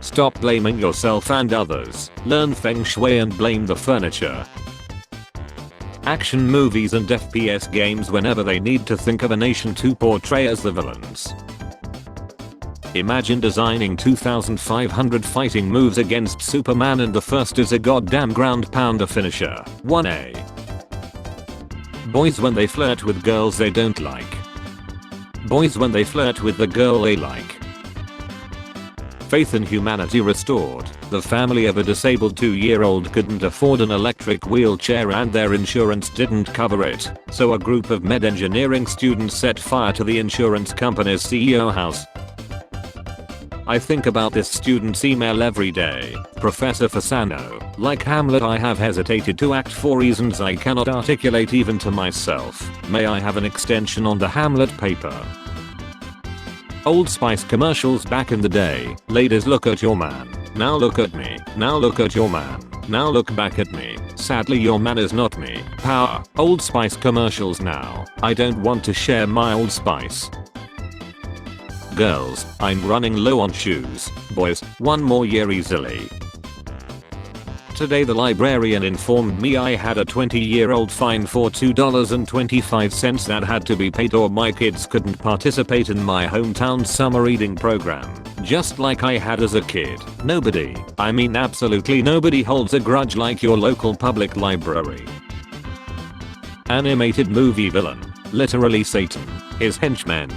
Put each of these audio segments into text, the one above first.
Stop blaming yourself and others. Learn feng shui and blame the furniture. Action movies and FPS games whenever they need to think of a nation to portray as the villains. Imagine designing 2,500 fighting moves against Superman and the first is a goddamn ground pounder finisher. 1A. Boys when they flirt with girls they don't like. Boys when they flirt with the girl they like. Faith in humanity restored. The family of a disabled 2-year-old couldn't afford an electric wheelchair and their insurance didn't cover it, so a group of med engineering students set fire to the insurance company's CEO house. I think about this student's email every day. Professor Fasano, like Hamlet I have hesitated to act for reasons I cannot articulate even to myself. May I have an extension on the Hamlet paper? Old Spice commercials back in the day. Ladies look at your man. Now look at me. Now look at your man. Now look back at me. Sadly your man is not me. Power. Old Spice commercials now. I don't want to share my Old Spice. Girls, I'm running low on shoes. Boys, one more year easily. Today the librarian informed me I had a 20-year-old fine for $2.25 that had to be paid or my kids couldn't participate in my hometown summer reading program. Just like I had as a kid. Nobody, I mean absolutely nobody holds a grudge like your local public library. Animated movie villain. Literally Satan. His henchmen.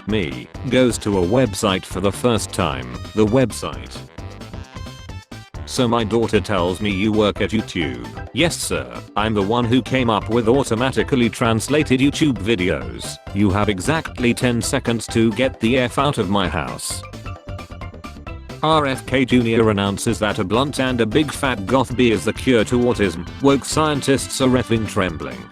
Me. Goes to a website for the first time. The website. So my daughter tells me you work at YouTube. Yes sir, I'm the one who came up with automatically translated YouTube videos. You have exactly 10 seconds to get the F out of my house. RFK Jr. announces that a blunt and a big fat goth bee is the cure to autism. Woke scientists are effing trembling.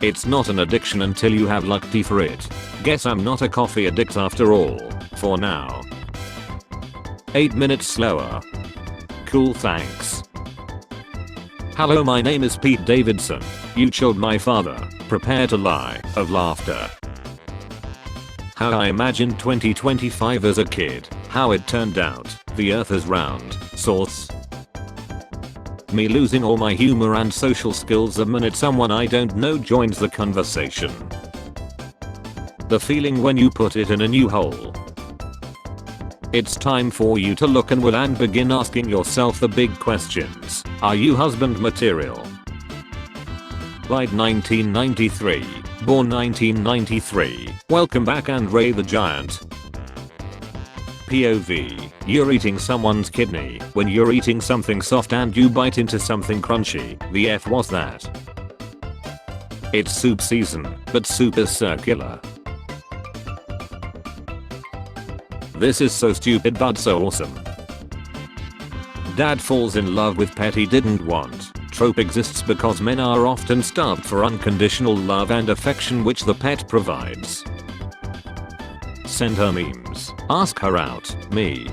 It's not an addiction until you have luck tea for it. Guess I'm not a coffee addict after all. For now. 8 minutes slower. Cool thanks. Hello my name is Pete Davidson. You killed my father. Prepare to lie. Of laughter. How I imagined 2025 as a kid. How it turned out. The earth is round. Source. Me losing all my humor and social skills the minute someone I don't know joins the conversation. The feeling when you put it in a new hole. It's time for you to look inward and begin asking yourself the big questions. Are you husband material? Lied 1993. Born 1993. Welcome back and Ray the Giant. POV. You're eating someone's kidney when you're eating something soft and you bite into something crunchy. The F was that? It's soup season, but soup is circular. This is so stupid but so awesome. Dad falls in love with pet he didn't want. Trope exists because men are often starved for unconditional love and affection which the pet provides. Send her memes. Ask her out. Me.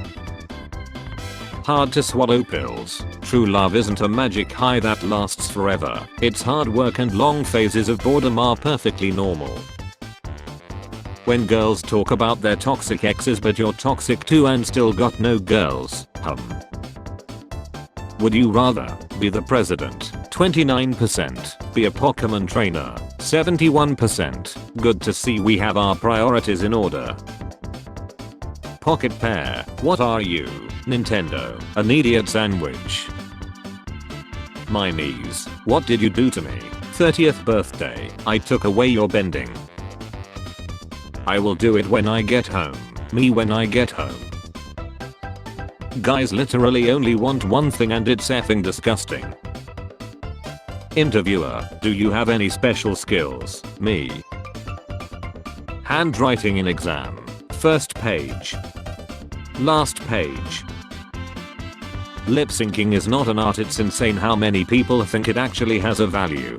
Hard to swallow pills. True love isn't a magic high that lasts forever. It's hard work and long phases of boredom are perfectly normal. When girls talk about their toxic exes but you're toxic too and still got no girls. Would you rather be the president? 29%. Be a Pokemon trainer. 71%. Good to see we have our priorities in order. Pocket Pair. What are you? Nintendo. An idiot sandwich. My knees. What did you do to me? 30th birthday. I took away your bending. I will do it when I get home. Me when I get home. Guys literally only want one thing and it's effing disgusting. Interviewer. Do you have any special skills? Me. Handwriting in exam. First page. Last page. Lip syncing is not an art, it's insane how many people think it actually has a value.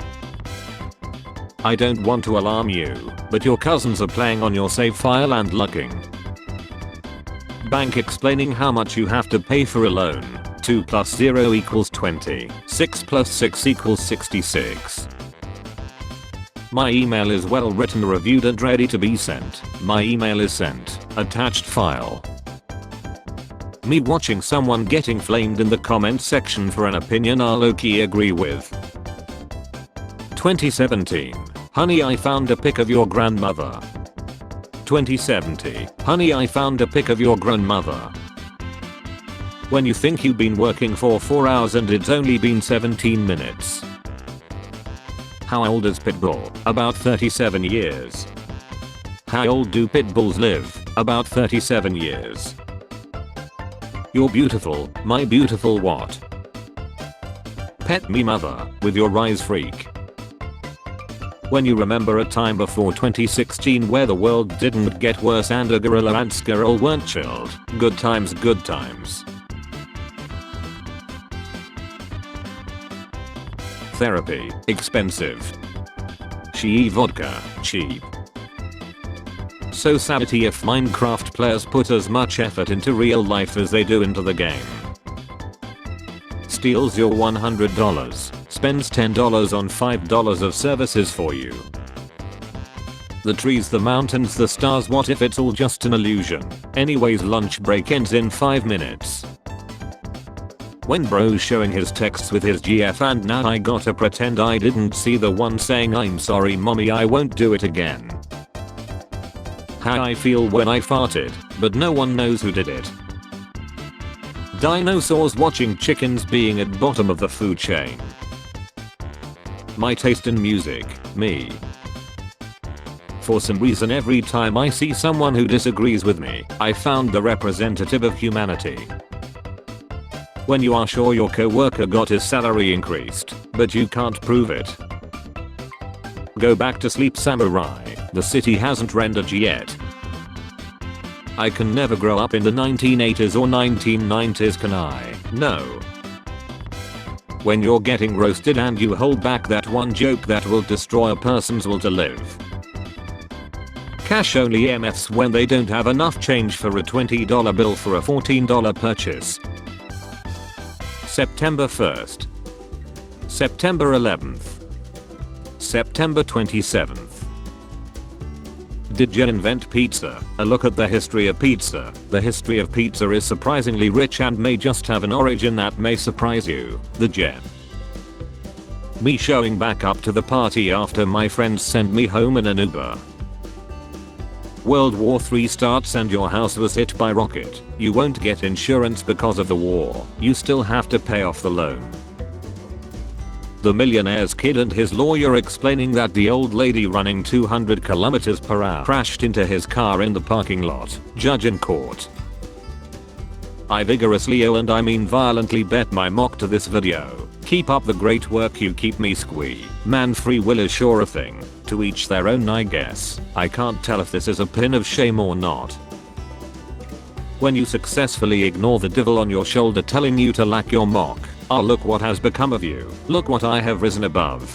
I don't want to alarm you, but your cousins are playing on your save file and looking. Bank explaining how much you have to pay for a loan. 2 plus 0 equals 20. 6 plus 6 equals 66. My email is well written, reviewed and ready to be sent. My email is sent. Attached file. Me watching someone getting flamed in the comment section for an opinion I low-key agree with. 2017. Honey, I found a pic of your grandmother. 2070. Honey, I found a pic of your grandmother. When you think you've been working for 4 hours and it's only been 17 minutes. How old is Pitbull? About 37 years. How old do Pitbulls live? About 37 years. You're beautiful, my beautiful what? Pet me mother, with your rise freak. When you remember a time before 2016 where the world didn't get worse and a gorilla and squirrel weren't chilled. Good times, good times. Therapy, expensive. She vodka, cheap. So savvy if Minecraft players put as much effort into real life as they do into the game. Steals your $100, spends $10 on $5 of services for you. The trees, the mountains, the stars, what if it's all just an illusion? Anyways, lunch break ends in 5 minutes. When bro's showing his texts with his GF and now I gotta pretend I didn't see the one saying I'm sorry mommy I won't do it again. How I feel when I farted, but no one knows who did it. Dinosaurs watching chickens being at bottom of the food chain. My taste in music, me. For some reason every time I see someone who disagrees with me, I found the representative of humanity. When you are sure your coworker got his salary increased, but you can't prove it. Go back to sleep samurai, the city hasn't rendered yet. I can never grow up in the 1980s or 1990s, can I? No. When you're getting roasted and you hold back that one joke that will destroy a person's will to live. Cash only MFs when they don't have enough change for a $20 bill for a $14 purchase. September 1st. September 11th. September 27th. Did you invent pizza? A look at the history of pizza. The history of pizza is surprisingly rich and may just have an origin that may surprise you. The Jen. Me showing back up to the party after my friends send me home in an Uber. World War III starts and your house was hit by rocket. You won't get insurance because of the war. You still have to pay off the loan. The millionaire's kid and his lawyer explaining that the old lady running 200 km per hour crashed into his car in the parking lot. Judge in court. I vigorously and I mean violently bet my mock to this video. Keep up the great work, you keep me squee. Man, free will is sure a thing. To each their own, I guess. I can't tell if this is a pin of shame or not. When you successfully ignore the devil on your shoulder telling you to lack your mock. Ah, look what has become of you. Look what I have risen above.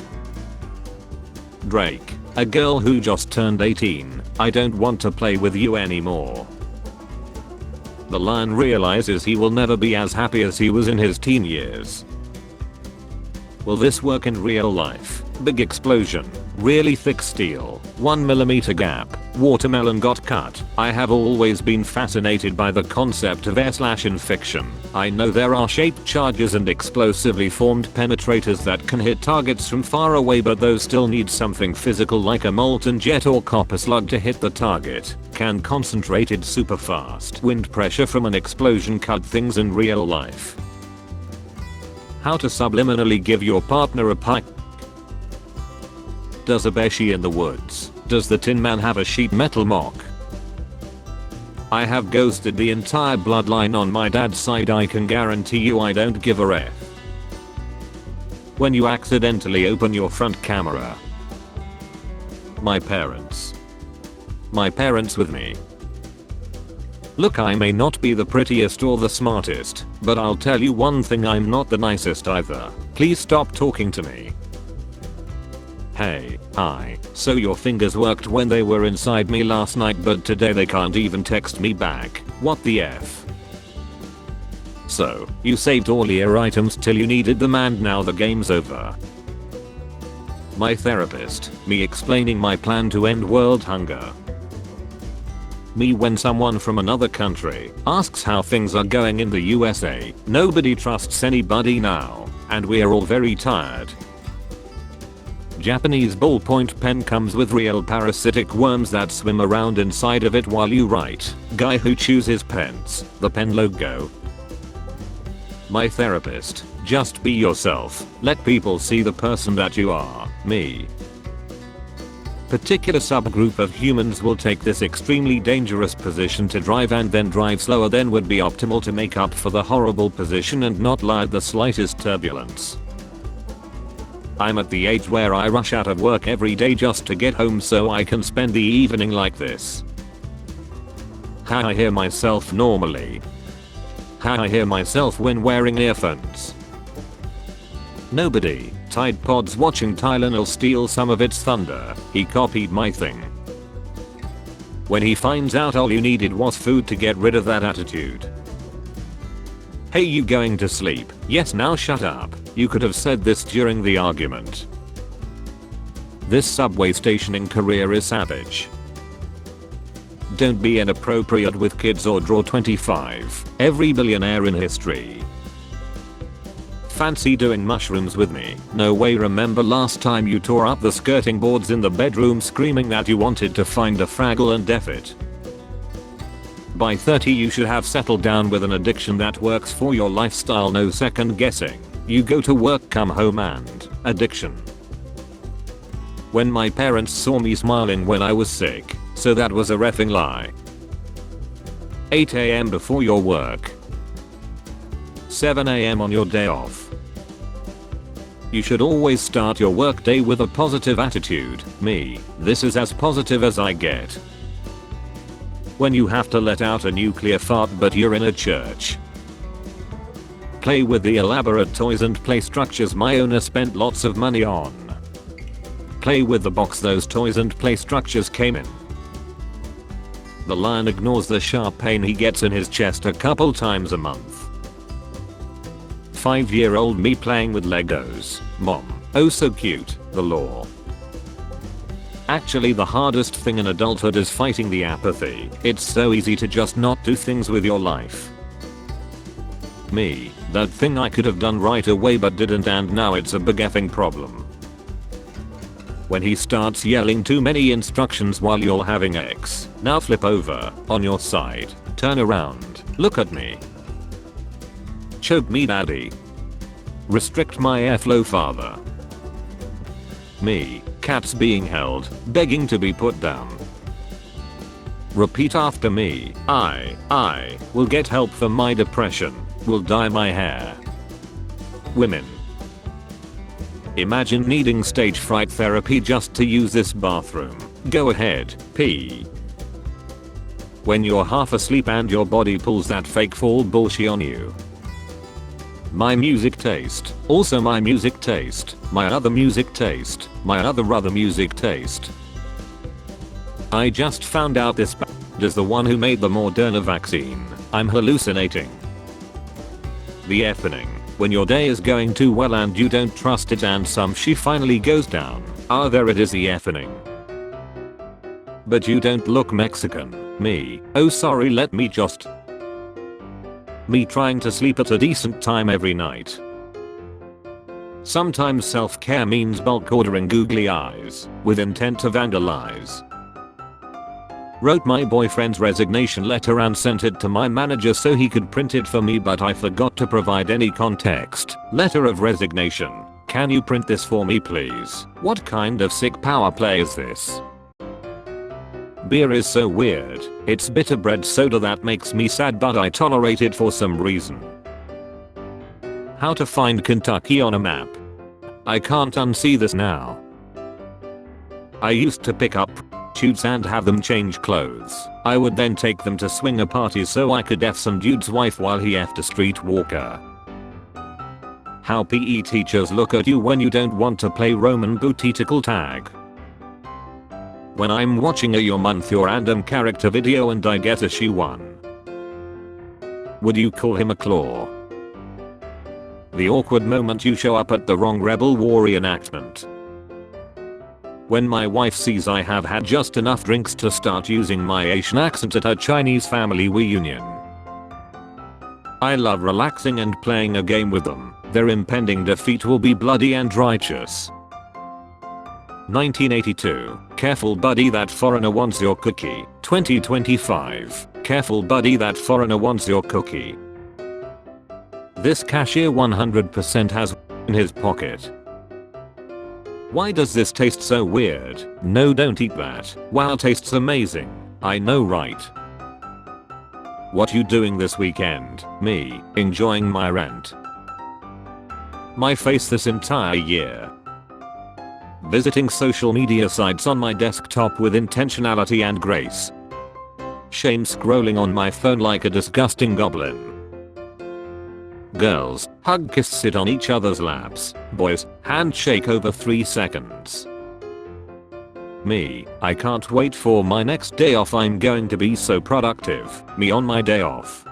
Drake. A girl who just turned 18. I don't want to play with you anymore. The lion realizes he will never be as happy as he was in his teen years. Will this work in real life? Big explosion. Really thick steel. 1mm gap. Watermelon got cut. I have always been fascinated by the concept of air/in fiction. I know there are shaped charges and explosively formed penetrators that can hit targets from far away, but those still need something physical like a molten jet or copper slug to hit the target. Can concentrated superfast wind pressure from an explosion cut things in real life? How to subliminally give your partner a pipe. Does a beshi in the woods? Does the Tin Man have a sheet metal mock? I have ghosted the entire bloodline on my dad's side. I can guarantee you I don't give a F. When you accidentally open your front camera. My parents. My parents with me. Look, I may not be the prettiest or the smartest, but I'll tell you one thing, I'm not the nicest either. Please stop talking to me. Hey, hi, so your fingers worked when they were inside me last night, but today they can't even text me back. What the F? So, you saved all your items till you needed them and now the game's over. My therapist, me explaining my plan to end world hunger. Me when someone from another country asks how things are going in the USA. Nobody trusts anybody now, and we are all very tired. Japanese ballpoint pen comes with real parasitic worms that swim around inside of it while you write. Guy who chooses pens. The pen logo. My therapist. Just be yourself. Let people see the person that you are. Me. Particular subgroup of humans will take this extremely dangerous position to drive and then drive slower than would be optimal to make up for the horrible position and not allow the slightest turbulence. I'm at the age where I rush out of work every day just to get home so I can spend the evening like this. How I hear myself normally. How I hear myself when wearing earphones. Nobody, Tide Pod's watching Tylenol steal some of its thunder. He copied my thing. When he finds out all you needed was food to get rid of that attitude. Hey, you going to sleep? Yes, now shut up. You could have said this during the argument. This subway stationing career is savage. Don't be inappropriate with kids or draw 25. Every billionaire in history. Fancy doing mushrooms with me? No way. Remember last time you tore up the skirting boards in the bedroom screaming that you wanted to find a Fraggle and def it? By 30 you should have settled down with an addiction that works for your lifestyle, no second guessing. You go to work, come home and addiction. When my parents saw me smiling when I was sick, so that was a reffing lie. 8 AM before your work. 7 AM on your day off. You should always start your work day with a positive attitude. Me, this is as positive as I get. When you have to let out a nuclear fart but you're in a church. Play with the elaborate toys and play structures my owner spent lots of money on. Play with the box those toys and play structures came in. The lion ignores the sharp pain he gets in his chest a couple times a month. 5-year-old me playing with Legos. Mom. Oh so cute. The law. Actually the hardest thing in adulthood is fighting the apathy. It's so easy to just not do things with your life. Me. That thing I could have done right away but didn't, and now it's a big effing problem. When he starts yelling too many instructions while you're having X. Now flip over, on your side, turn around, look at me. Choke me daddy. Restrict my airflow father. Me, cats being held, begging to be put down. Repeat after me. I will get help for my depression. Will dye my hair. Women. Imagine needing stage fright therapy just to use this bathroom. Go ahead, pee. When you're half asleep and your body pulls that fake fall bullshit on you. My music taste. Also my music taste. My other music taste. My other music taste. I just found out this is the one who made the Moderna vaccine. I'm hallucinating. The effing. When your day is going too well and you don't trust it and some she finally goes down. Ah, there it is, the effing. But you don't look Mexican. Me. Oh sorry, let me just. Me trying to sleep at a decent time every night. Sometimes self-care means bulk ordering googly eyes with intent to vandalize. Wrote my boyfriend's resignation letter and sent it to my manager so he could print it for me, but I forgot to provide any context. Letter of resignation. Can you print this for me please? What kind of sick power play is this? Beer is so weird. It's bitter bread soda that makes me sad, but I tolerate it for some reason. How to find Kentucky on a map. I can't unsee this now. I used to pick up prostitutes and have them change clothes. I would then take them to swinger parties so I could F some dude's wife while he F'd a streetwalker. How PE teachers look at you when you don't want to play Roman bootetical tag. When I'm watching a Your Month Your random character video and I get a she one. Would you call him a claw? The awkward moment you show up at the wrong Rebel War reenactment. When my wife sees I have had just enough drinks to start using my Asian accent at her Chinese family reunion. I love relaxing and playing a game with them. Their impending defeat will be bloody and righteous. 1982. Careful buddy, that foreigner wants your cookie. 2025. Careful buddy, that foreigner wants your cookie. This cashier 100% has in his pocket. Why does this taste so weird? No, don't eat that. Wow, tastes amazing. I know, right? What you doing this weekend? Me, enjoying my rent. My face this entire year. Visiting social media sites on my desktop with intentionality and grace. Shame scrolling on my phone like a disgusting goblin. Girls, hug, kiss, sit on each other's laps. Boys, handshake over 3 seconds. Me, I can't wait for my next day off. I'm going to be so productive. Me on my day off.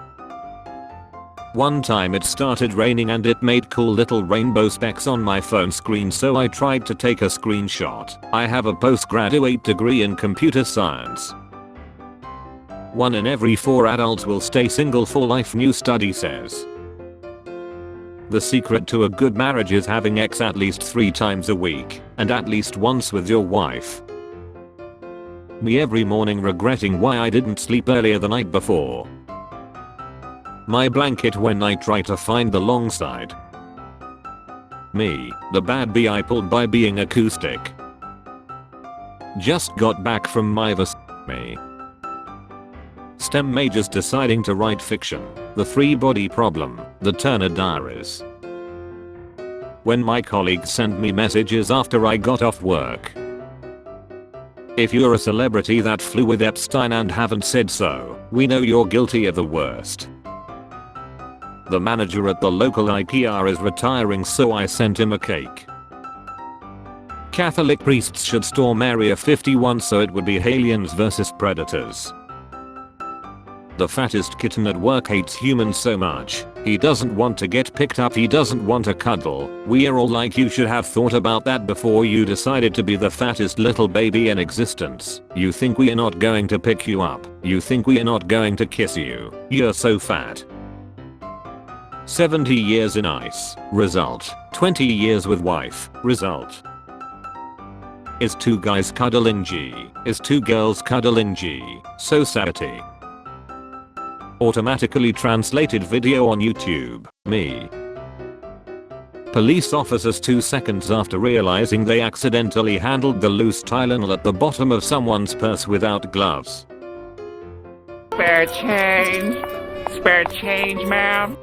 One time it started raining and it made cool little rainbow specks on my phone screen, so I tried to take a screenshot. I have a postgraduate degree in computer science. 1 in every 4 adults will stay single for life, new study says. The secret to a good marriage is having sex at least 3 times a week, and at least once with your wife. Me every morning regretting why I didn't sleep earlier the night before. My blanket when I try to find the long side. Me, the bad bee I pulled by being acoustic. Just got back from my me. STEM majors deciding to write fiction. The 3-body problem, the Turner Diaries. When my colleagues send me messages after I got off work. If you're a celebrity that flew with Epstein and haven't said so, we know you're guilty of the worst. The manager at the local IPR is retiring, so I sent him a cake. Catholic priests should storm Area 51 so it would be aliens versus predators. The fattest kitten at work hates humans so much, he doesn't want to get picked up, he doesn't want a cuddle. We're all like, you should have thought about that before you decided to be the fattest little baby in existence. You think we're not going to pick you up? You think we're not going to kiss you? You're so fat. 70 years in ice. Result. 20 years with wife. Result. Is 2 guys cuddling G? Is 2 girls cuddling G? So satty. Automatically translated video on YouTube. Me. Police officers 2 seconds after realizing they accidentally handled the loose Tylenol at the bottom of someone's purse without gloves. Spare change. Spare change, ma'am.